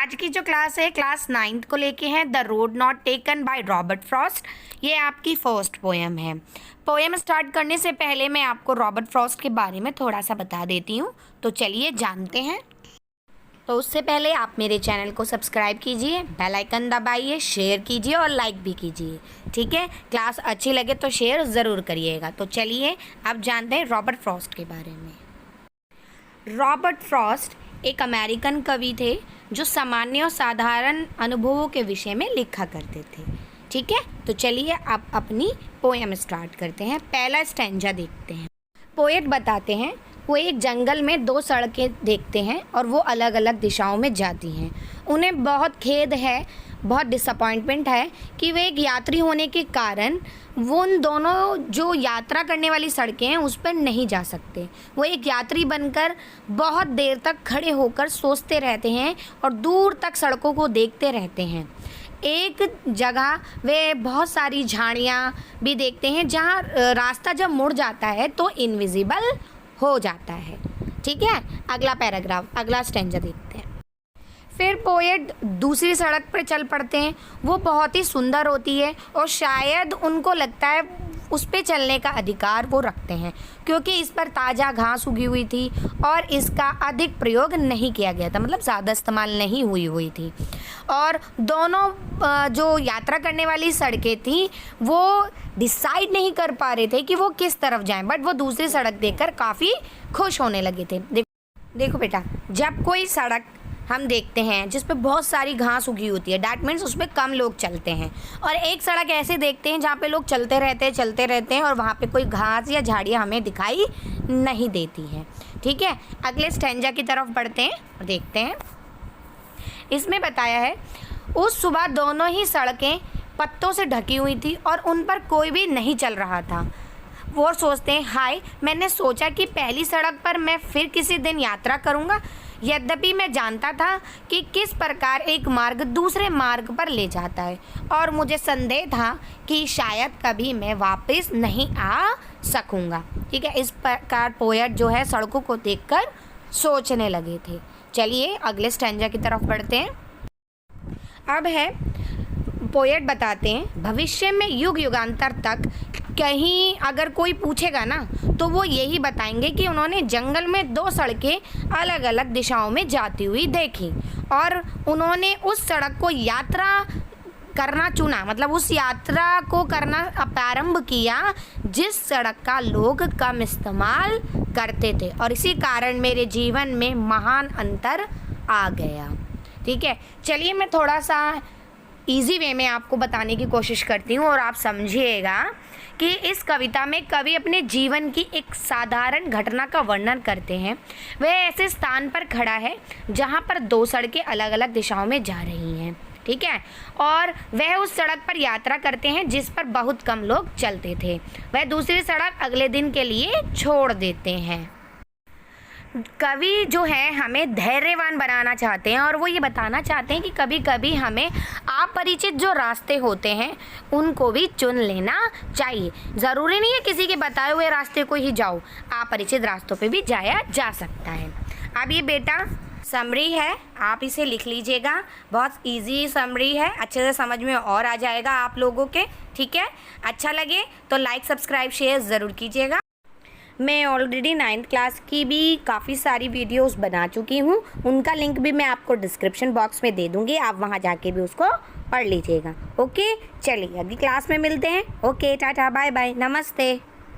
आज की जो क्लास है क्लास 9th को लेके है the road not taken by Robert Frost. ये आपकी फर्स्ट पोएम है। पोएम स्टार्ट करने से पहले मैं आपको रॉबर्ट फ्रॉस्ट के बारे में थोड़ा सा बता देती हूँ, तो चलिए जानते हैं। तो उससे पहले आप मेरे चैनल को सब्सक्राइब कीजिए, बेल आइकन दबाइए, शेयर कीजिए और लाइक भी कीजिए। ठीक है, क्लास अच्छी लगे तो शेयर ज़रूर करिएगा। तो चलिए अब जानते हैं रॉबर्ट फ्रॉस्ट के बारे में। रॉबर्ट फ्रॉस्ट एक अमेरिकन कवि थे जो सामान्य और साधारण अनुभवों के विषय में लिखा करते थे। ठीक है, तो चलिए अब अपनी पोएम स्टार्ट करते हैं। पहला स्टैंजा देखते हैं। पोएट बताते हैं वो एक जंगल में दो सड़कें देखते हैं और वो अलग अलग दिशाओं में जाती हैं। उन्हें बहुत खेद है, बहुत डिसअपॉइंटमेंट है कि वे एक यात्री होने के कारण वो उन दोनों जो यात्रा करने वाली सड़कें हैं उस पर नहीं जा सकते। वो एक यात्री बनकर बहुत देर तक खड़े होकर सोचते रहते हैं और दूर तक सड़कों को देखते रहते हैं। एक जगह वे बहुत सारी झाड़ियाँ भी देखते हैं जहाँ रास्ता जब मुड़ जाता है तो इनविजिबल हो जाता है। ठीक है, अगला पैराग्राफ, अगला स्टैंजा देखते हैं। फिर पोएट दूसरी सड़क पर चल पड़ते हैं। वो बहुत ही सुंदर होती है और शायद उनको लगता है उस पे चलने का अधिकार वो रखते हैं क्योंकि इस पर ताज़ा घास उगी हुई थी और इसका अधिक प्रयोग नहीं किया गया था, मतलब ज़्यादा इस्तेमाल नहीं हुई थी। और दोनों जो यात्रा करने वाली सड़कें थी वो डिसाइड नहीं कर पा रहे थे कि वो किस तरफ जाएं, बट वो दूसरी सड़क देखकर काफ़ी खुश होने लगे थे। देखो बेटा, जब कोई सड़क हम देखते हैं जिस पे बहुत सारी घास उगी होती है, डैट मीन्स उस पर कम लोग चलते हैं, और एक सड़क ऐसे देखते हैं जहाँ पे लोग चलते रहते हैं और वहाँ पे कोई घास या झाड़ियाँ हमें दिखाई नहीं देती हैं। ठीक है, अगले स्टैंजा की तरफ बढ़ते हैं और देखते हैं। इसमें बताया है उस सुबह दोनों ही सड़कें पत्तों से ढकी हुई थी और उन पर कोई भी नहीं चल रहा था। वो सोचते हैं, हाय, मैंने सोचा कि पहली सड़क पर मैं फिर किसी दिन यात्रा करूँगा। यद्यपि मैं जानता था कि किस प्रकार एक मार्ग दूसरे मार्ग पर ले जाता है और मुझे संदेह था कि शायद कभी मैं वापस नहीं आ सकूँगा। ठीक है, इस प्रकार पोएट जो है सड़कों को देखकर सोचने लगे थे। चलिए अगले स्टैंजा की तरफ बढ़ते हैं। अब है पोएट बताते हैं भविष्य में युग युगांतर तक कहीं अगर कोई पूछेगा ना तो वो यही बताएंगे कि उन्होंने जंगल में दो सड़कें अलग अलग दिशाओं में जाती हुई देखी और उन्होंने उस सड़क को यात्रा करना चुना, मतलब उस यात्रा को करना प्रारंभ किया जिस सड़क का लोग कम इस्तेमाल करते थे, और इसी कारण मेरे जीवन में महान अंतर आ गया। ठीक है, चलिए मैं थोड़ा सा इजी वे में आपको बताने की कोशिश करती हूँ और आप समझिएगा कि इस कविता में कवि अपने जीवन की एक साधारण घटना का वर्णन करते हैं। वह ऐसे स्थान पर खड़ा है जहाँ पर दो सड़कें अलग अलग दिशाओं में जा रही हैं। ठीक है, और वह उस सड़क पर यात्रा करते हैं जिस पर बहुत कम लोग चलते थे। वह दूसरी सड़क अगले दिन के लिए छोड़ देते हैं। कवि जो है हमें धैर्यवान बनाना चाहते हैं और वो ये बताना चाहते हैं कि कभी कभी हमें अपरिचित जो रास्ते होते हैं उनको भी चुन लेना चाहिए। ज़रूरी नहीं है किसी के बताए हुए रास्ते को ही जाओ, अपरिचित रास्तों पे भी जाया जा सकता है। अब ये बेटा समरी है, आप इसे लिख लीजिएगा। बहुत इजी समरी है, अच्छे से समझ में और आ जाएगा आप लोगों के। ठीक है, अच्छा लगे तो लाइक सब्सक्राइब शेयर ज़रूर कीजिएगा। मैं ऑलरेडी 9th क्लास की भी काफ़ी सारी वीडियोस बना चुकी हूँ, उनका लिंक भी मैं आपको डिस्क्रिप्शन बॉक्स में दे दूँगी, आप वहाँ जाके भी उसको पढ़ लीजिएगा। ओके, चलिए अगली क्लास में मिलते हैं। ओके, टाटा, बाय बाय, नमस्ते।